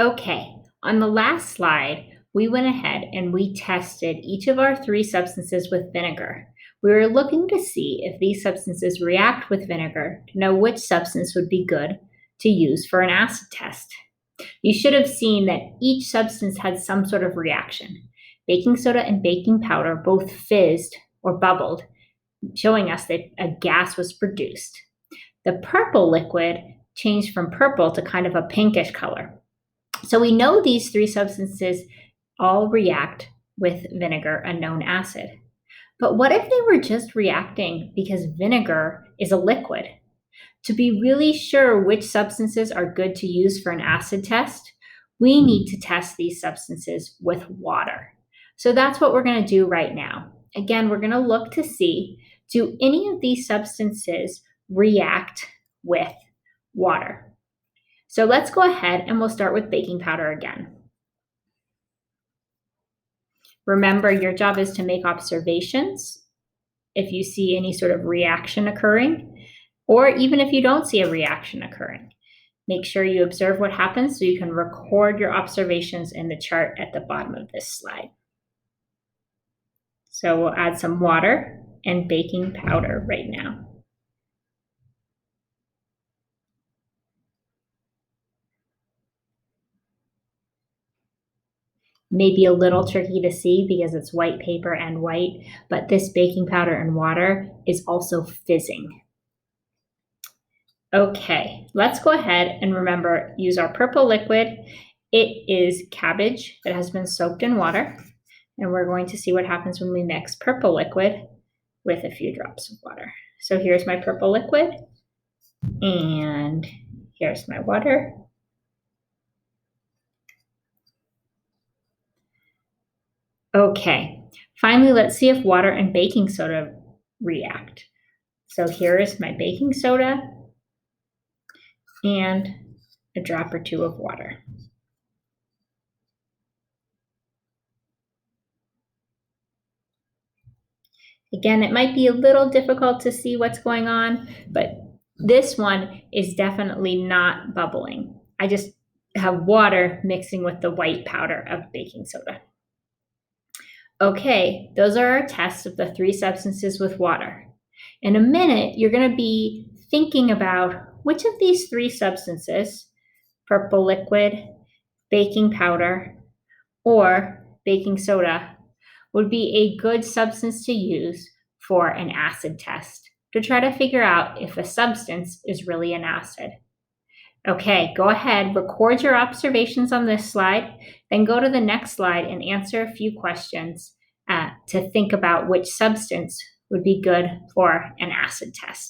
Okay, on the last slide, we went ahead and we tested each of our three substances with vinegar. We were looking to see if these substances react with vinegar to know which substance would be good to use for an acid test. You should have seen that each substance had some sort of reaction. Baking soda and baking powder both fizzed or bubbled, showing us that a gas was produced. The purple liquid changed from purple to kind of a pinkish color. So we know these three substances all react with vinegar, a known acid. But what if they were just reacting because vinegar is a liquid? To be really sure which substances are good to use for an acid test, we need to test these substances with water. So that's what we're going to do right now. Again, we're going to look to see, do any of these substances react with water? So let's go ahead and we'll start with baking powder again. Remember, your job is to make observations if you see any sort of reaction occurring, or even if you don't see a reaction occurring. Make sure you observe what happens so you can record your observations in the chart at the bottom of this slide. So we'll add some water and baking powder right now. Maybe a little tricky to see because it's white paper and white, but this baking powder and water is also fizzing. Okay, let's go ahead and remember, use our purple liquid. It is cabbage that has been soaked in water, and we're going to see what happens when we mix purple liquid with a few drops of water. So here's my purple liquid, and here's my water. Okay, finally, let's see if water and baking soda react. So here is my baking soda and a drop or two of water. Again, it might be a little difficult to see what's going on, but this one is definitely not bubbling. I just have water mixing with the white powder of baking soda. Okay, those are our tests of the three substances with water. In a minute, you're going to be thinking about which of these three substances, purple liquid, baking powder, or baking soda, would be a good substance to use for an acid test to try to figure out if a substance is really an acid. Okay, go ahead, record your observations on this slide, then go to the next slide and answer a few questions to think about which substance would be good for an acid test.